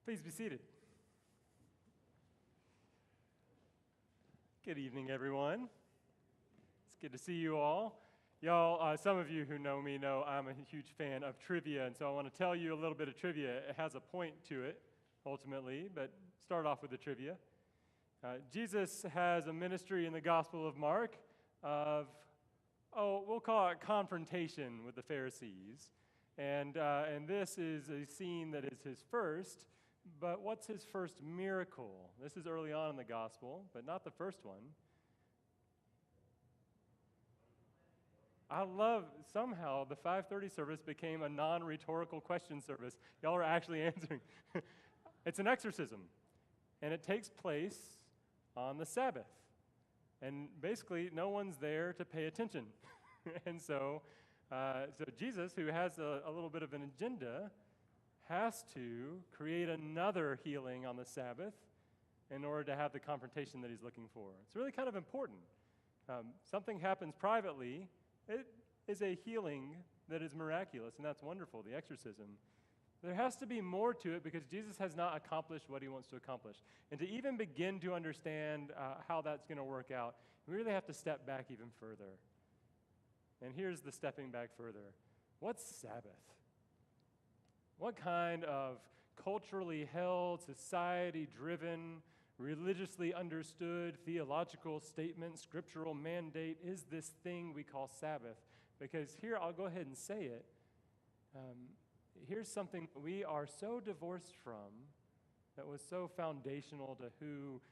Please be seated. Good evening, everyone. It's good to see you all. Y'all, some of you who know me know I'm a huge fan of trivia, and so I want to tell you a little bit of trivia. It has a point to it, ultimately, but start off with the trivia. Jesus has a ministry in the Gospel of Mark of, we'll call it confrontation with the Pharisees. And this is a scene that is his first. But what's his first miracle? This is early on in the gospel, but not the first one. I love somehow the 5:30 service became a non-rhetorical question service. Y'all are actually answering. It's an exorcism, and it takes place on the Sabbath. And basically, no one's there to pay attention. And so Jesus, who has a little bit of an agenda, has to create another healing on the Sabbath in order to have the confrontation that he's looking for. It's really kind of important. Something happens privately. It is a healing that is miraculous, and that's wonderful, the exorcism. There has to be more to it because Jesus has not accomplished what he wants to accomplish. And to even begin to understand how that's going to work out, we really have to step back even further. And here's the stepping back further. What's Sabbath? What kind of culturally held, society-driven, religiously understood, theological statement, scriptural mandate is this thing we call Sabbath? Because here, I'll go ahead and say it. Here's something we are so divorced from that was so foundational to who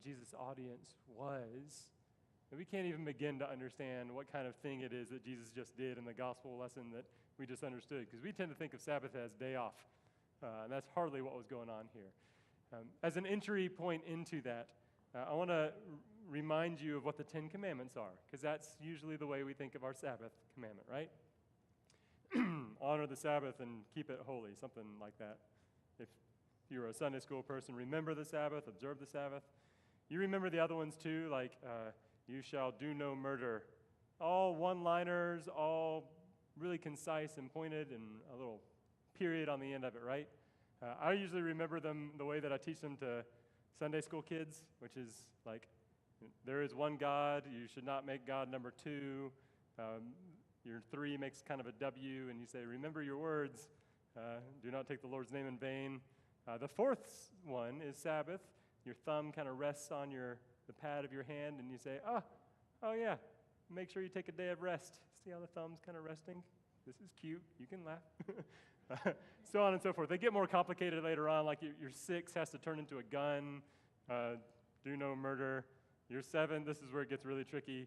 Jesus' audience was that we can't even begin to understand what kind of thing it is that Jesus just did in the gospel lesson that we just understood, because we tend to think of Sabbath as day off, and that's hardly what was going on here. As an entry point into that, I want to remind you of what the 10 Commandments are, because that's usually the way we think of our Sabbath commandment, right? Honor the Sabbath and keep it holy, something like that. If you're a Sunday school person, remember the Sabbath, observe the Sabbath. You remember the other ones too, like you shall do no murder. All one-liners, all really concise and pointed, and a little period on the end of it, right? I usually remember them the way that I teach them to Sunday school kids, which is like, there is one God, you should not make God number two. Your three makes kind of a W, and you say, remember your words, do not take the Lord's name in vain. The fourth one is Sabbath. Your thumb kind of rests on the pad of your hand, and you say, oh yeah, make sure you take a day of rest. See how the thumb's kind of resting? This is cute. You can laugh. So on and so forth. They get more complicated later on, like your 6 has to turn into a gun. Do no murder. Your 7, this is where it gets really tricky.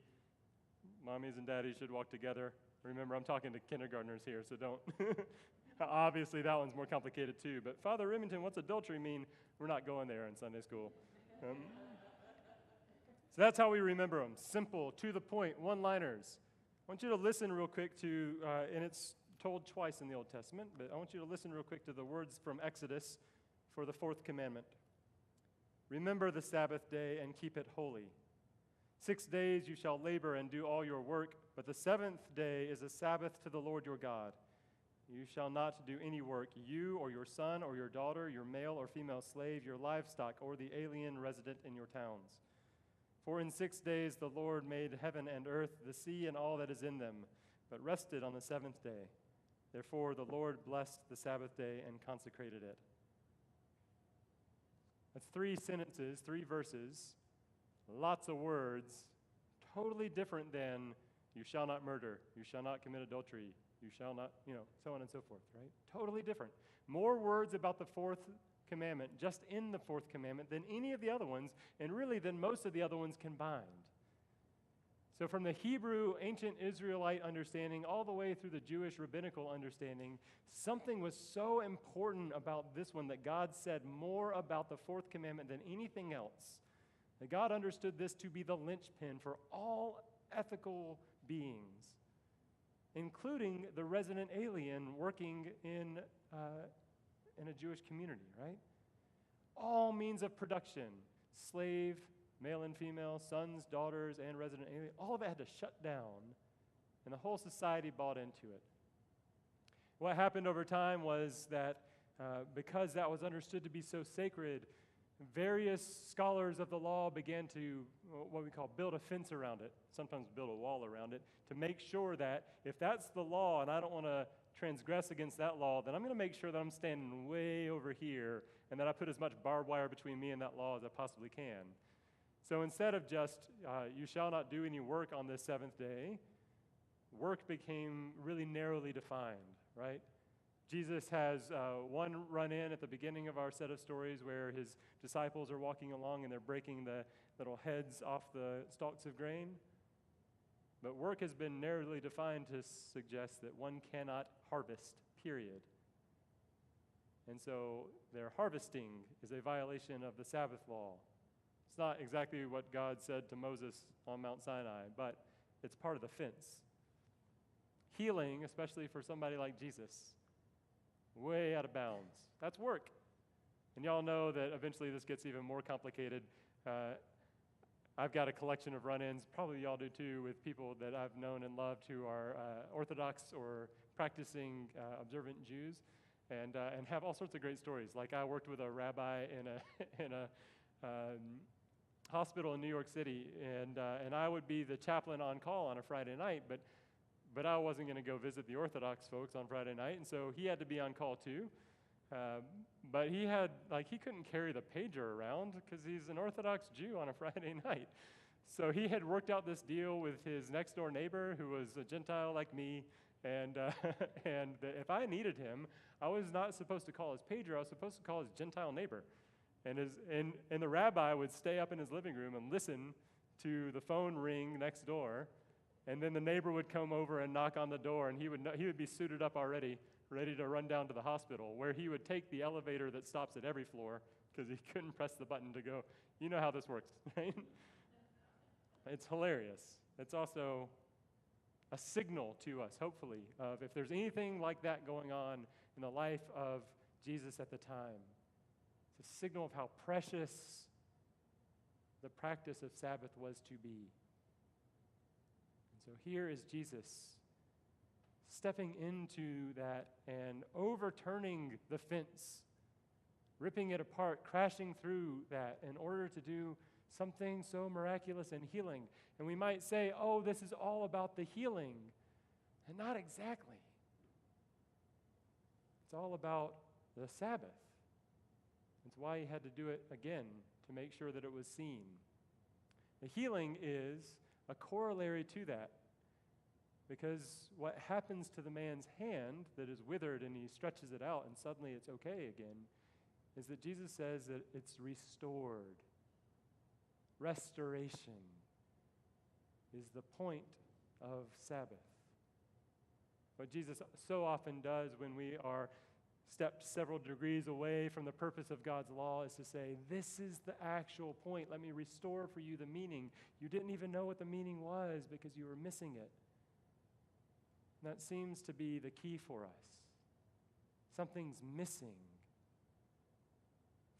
Mommies and daddies should walk together. Remember, I'm talking to kindergartners here, so don't. Obviously, that one's more complicated too. But Father Remington, what's adultery mean? We're not going there in Sunday school. So that's how we remember them. Simple, to the point, one-liners. I want you to listen real quick to, and it's told twice in the Old Testament, but I want you to listen real quick to the words from Exodus for the 4th commandment. Remember the Sabbath day and keep it holy. 6 days you shall labor and do all your work, but the 7th day is a Sabbath to the Lord your God. You shall not do any work, you or your son or your daughter, your male or female slave, your livestock, or the alien resident in your towns. For in 6 days the Lord made heaven and earth, the sea and all that is in them, but rested on the 7th day. Therefore the Lord blessed the Sabbath day and consecrated it. That's 3 sentences, 3 verses, lots of words, totally different than you shall not murder, you shall not commit adultery, you shall not, so on and so forth, right? Totally different. More words about the 4th commandment, just in the 4th commandment, than any of the other ones, and really than most of the other ones combined. So from the Hebrew, ancient Israelite understanding all the way through the Jewish rabbinical understanding, something was so important about this one that God said more about the 4th commandment than anything else. That God understood this to be the linchpin for all ethical beings, including the resident alien working in a Jewish community, right? All means of production, slave, male and female, sons, daughters, and resident alien, all of it had to shut down, and the whole society bought into it. What happened over time was that because that was understood to be so sacred, various scholars of the law began to, what we call, build a fence around it, sometimes build a wall around it, to make sure that if that's the law and I don't want to transgress against that law, then I'm going to make sure that I'm standing way over here and that I put as much barbed wire between me and that law as I possibly can. So instead of just, you shall not do any work on this seventh day, work became really narrowly defined, right? Jesus has one run-in at the beginning of our set of stories where his disciples are walking along and they're breaking the little heads off the stalks of grain. But work has been narrowly defined to suggest that one cannot harvest, period. And so their harvesting is a violation of the Sabbath law. It's not exactly what God said to Moses on Mount Sinai, but it's part of the fence. Healing, especially for somebody like Jesus, way out of bounds. That's work. And y'all know that eventually this gets even more complicated. I've got a collection of run-ins, probably y'all do too, with people that I've known and loved who are Orthodox or practicing observant Jews, and have all sorts of great stories. Like I worked with a rabbi in a hospital in New York City, and I would be the chaplain on call on a Friday night, but I wasn't going to go visit the Orthodox folks on Friday night, and so he had to be on call too. But he couldn't carry the pager around because he's an Orthodox Jew on a Friday night. So he had worked out this deal with his next door neighbor who was a Gentile like me, and if I needed him, I was not supposed to call his pager, I was supposed to call his Gentile neighbor. And the rabbi would stay up in his living room and listen to the phone ring next door, and then the neighbor would come over and knock on the door, and he would be suited up already, ready to run down to the hospital, where he would take the elevator that stops at every floor because he couldn't press the button to go. You know how this works, right? It's hilarious. It's also a signal to us, hopefully, of if there's anything like that going on in the life of Jesus at the time. It's a signal of how precious the practice of Sabbath was to be. And so here is Jesus stepping into that and overturning the fence, ripping it apart, crashing through that in order to do something so miraculous and healing. And we might say, oh, this is all about the healing. And not exactly. It's all about the Sabbath. That's why he had to do it again, to make sure that it was seen. The healing is a corollary to that, because what happens to the man's hand that is withered and he stretches it out and suddenly it's okay again, is that Jesus says that it's restored. Restoration is the point of Sabbath. What Jesus so often does when we are stepped several degrees away from the purpose of God's law is to say, this is the actual point. Let me restore for you the meaning. You didn't even know what the meaning was because you were missing it. And that seems to be the key for us. Something's missing.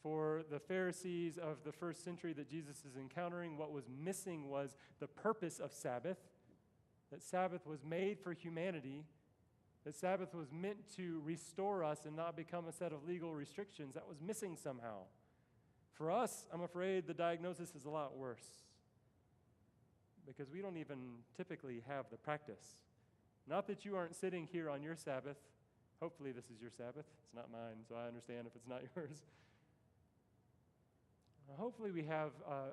For the Pharisees of the first century that Jesus is encountering, what was missing was the purpose of Sabbath, that Sabbath was made for humanity, that Sabbath was meant to restore us and not become a set of legal restrictions. That was missing somehow. For us, I'm afraid the diagnosis is a lot worse, because we don't even typically have the practice. Not that you aren't sitting here on your Sabbath. Hopefully this is your Sabbath. It's not mine, so I understand if it's not yours. Hopefully we have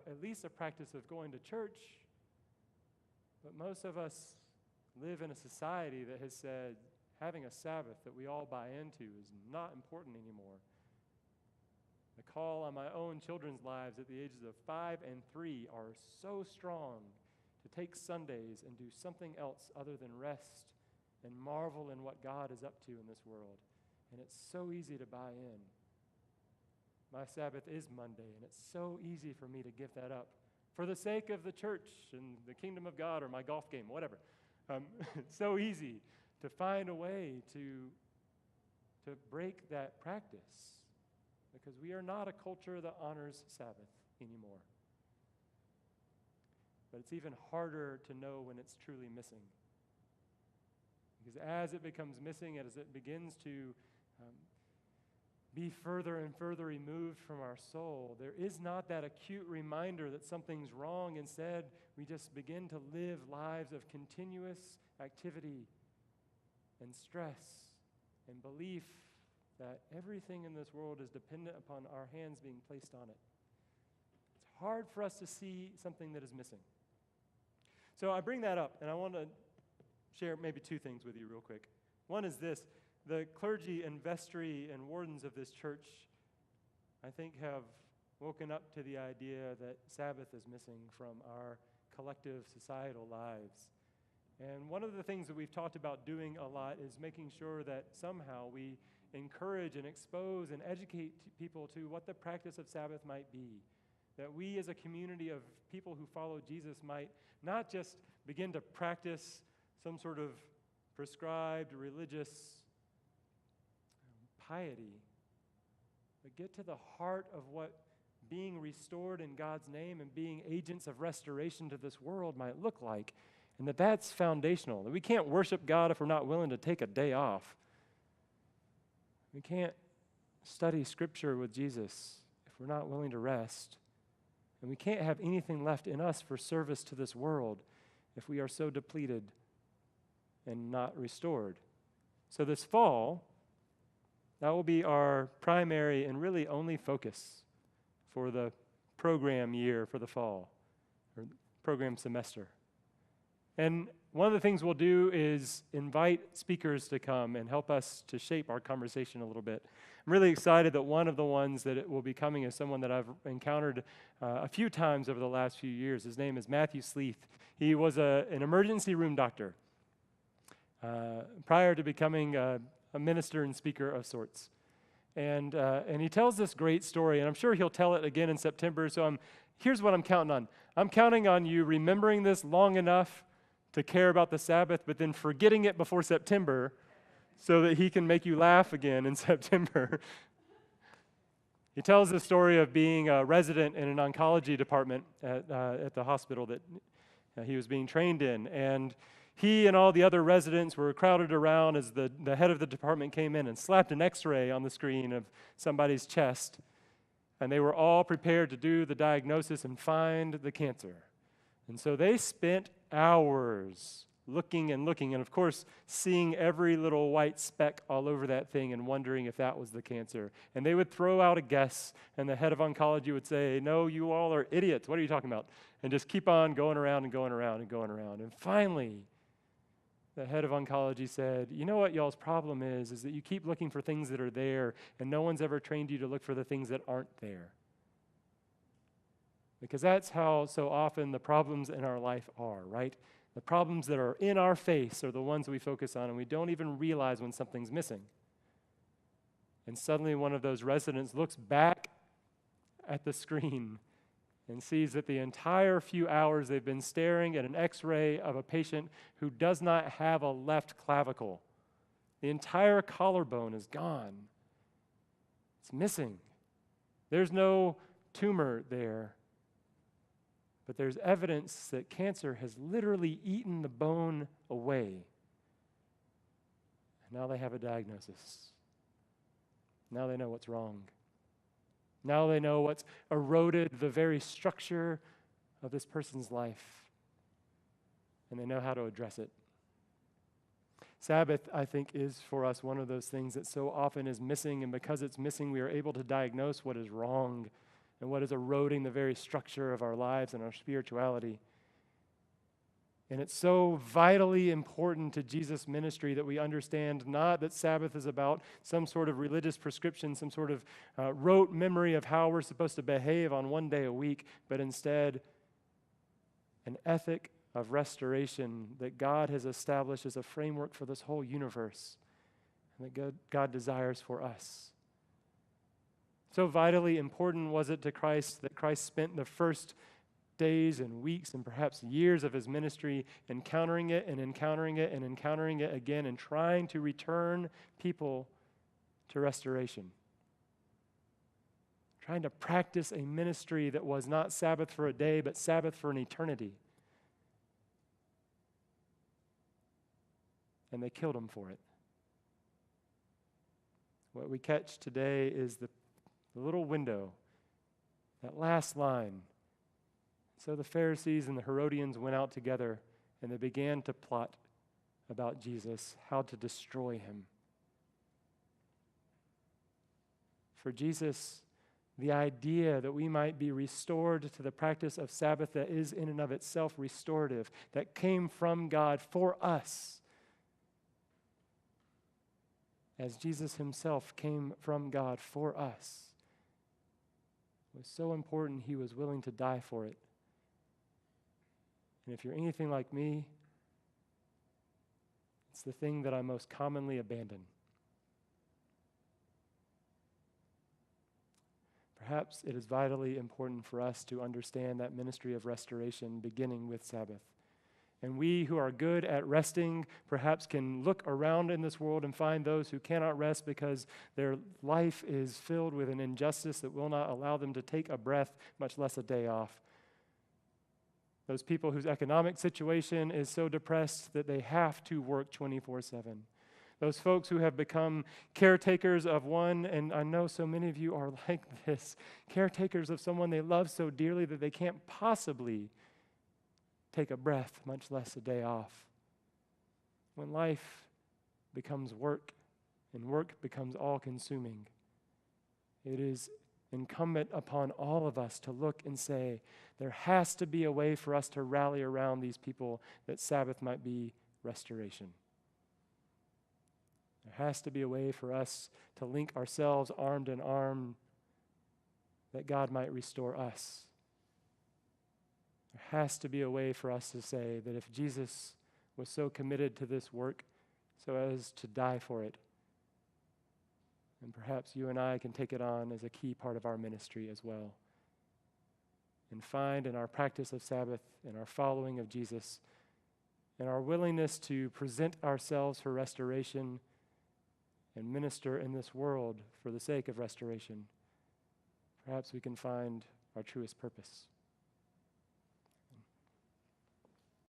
at least a practice of going to church, but most of us live in a society that has said having a Sabbath that we all buy into is not important anymore. The call on my own children's lives at the ages of 5 and 3 are so strong to take Sundays and do something else other than rest and marvel in what God is up to in this world. And it's so easy to buy in. My Sabbath is Monday, and it's so easy for me to give that up for the sake of the church and the kingdom of God or my golf game, whatever. It's so easy to find a way to break that practice, because we are not a culture that honors Sabbath anymore. But it's even harder to know when it's truly missing. Because as it becomes missing, as it begins to be further and further removed from our soul. There is not that acute reminder that something's wrong. Instead, we just begin to live lives of continuous activity and stress and belief that everything in this world is dependent upon our hands being placed on it. It's hard for us to see something that is missing. So I bring that up, and I want to share maybe two things with you real quick. One is this. The clergy and vestry and wardens of this church, I think, have woken up to the idea that Sabbath is missing from our collective societal lives. And one of the things that we've talked about doing a lot is making sure that somehow we encourage and expose and educate people to what the practice of Sabbath might be. That we as a community of people who follow Jesus might not just begin to practice some sort of prescribed religious piety, but get to the heart of what being restored in God's name and being agents of restoration to this world might look like, and that's foundational. That we can't worship God if we're not willing to take a day off. We can't study Scripture with Jesus if we're not willing to rest. And we can't have anything left in us for service to this world if we are so depleted and not restored. So this fall, that will be our primary and really only focus for the program year for the fall, or program semester. And one of the things we'll do is invite speakers to come and help us to shape our conversation a little bit. I'm really excited that one of the ones that will be coming is someone that I've encountered a few times over the last few years. His name is Matthew Sleeth. He was an emergency room doctor prior to becoming a minister and speaker of sorts. And he tells this great story, and I'm sure he'll tell it again in September, so here's what I'm counting on. I'm counting on you remembering this long enough to care about the Sabbath, but then forgetting it before September so that he can make you laugh again in September. He tells the story of being a resident in an oncology department at the hospital that he was being trained in, and he and all the other residents were crowded around as the head of the department came in and slapped an x-ray on the screen of somebody's chest, and they were all prepared to do the diagnosis and find the cancer. And so they spent hours looking, and of course, seeing every little white speck all over that thing and wondering if that was the cancer. And they would throw out a guess, and the head of oncology would say, "No, you all are idiots. What are you talking about?" And just keep on going around and going around and going around. And finally, the head of oncology said, "You know what y'all's problem is that you keep looking for things that are there, and no one's ever trained you to look for the things that aren't there." Because that's how so often the problems in our life are, right? The problems that are in our face are the ones we focus on, and we don't even realize when something's missing. And suddenly one of those residents looks back at the screen and sees that the entire few hours they've been staring at an x-ray of a patient who does not have a left clavicle. The entire collarbone is gone. It's missing. There's no tumor there. But there's evidence that cancer has literally eaten the bone away. And now they have a diagnosis. Now they know what's wrong. Now they know what's eroded the very structure of this person's life. And they know how to address it. Sabbath, I think, is for us one of those things that so often is missing, and because it's missing, we are able to diagnose what is wrong and what is eroding the very structure of our lives and our spirituality. And it's so vitally important to Jesus' ministry that we understand not that Sabbath is about some sort of religious prescription, some sort of rote memory of how we're supposed to behave on one day a week, but instead an ethic of restoration that God has established as a framework for this whole universe and that God desires for us. So vitally important was it to Christ that Christ spent the first days and weeks and perhaps years of his ministry encountering it and encountering it and encountering it again and trying to return people to restoration. Trying to practice a ministry that was not Sabbath for a day, but Sabbath for an eternity. And they killed him for it. What we catch today is the little window, that last line. So the Pharisees and the Herodians went out together, and they began to plot about Jesus, how to destroy him. For Jesus, the idea that we might be restored to the practice of Sabbath that is in and of itself restorative, that came from God for us, as Jesus himself came from God for us, was so important he was willing to die for it. And if you're anything like me, it's the thing that I most commonly abandon. Perhaps it is vitally important for us to understand that ministry of restoration beginning with Sabbath. And we who are good at resting perhaps can look around in this world and find those who cannot rest because their life is filled with an injustice that will not allow them to take a breath, much less a day off. Those people whose economic situation is so depressed that they have to work 24/7. Those folks who have become caretakers of one, and I know so many of you are like this, caretakers of someone they love so dearly that they can't possibly take a breath, much less a day off. When life becomes work and work becomes all-consuming, it is incumbent upon all of us to look and say, there has to be a way for us to rally around these people that Sabbath might be restoration. There has to be a way for us to link ourselves armed in arm that God might restore us. There has to be a way for us to say that if Jesus was so committed to this work so as to die for it, then perhaps you and I can take it on as a key part of our ministry as well. And find in our practice of Sabbath, in our following of Jesus, and our willingness to present ourselves for restoration and minister in this world for the sake of restoration, perhaps we can find our truest purpose.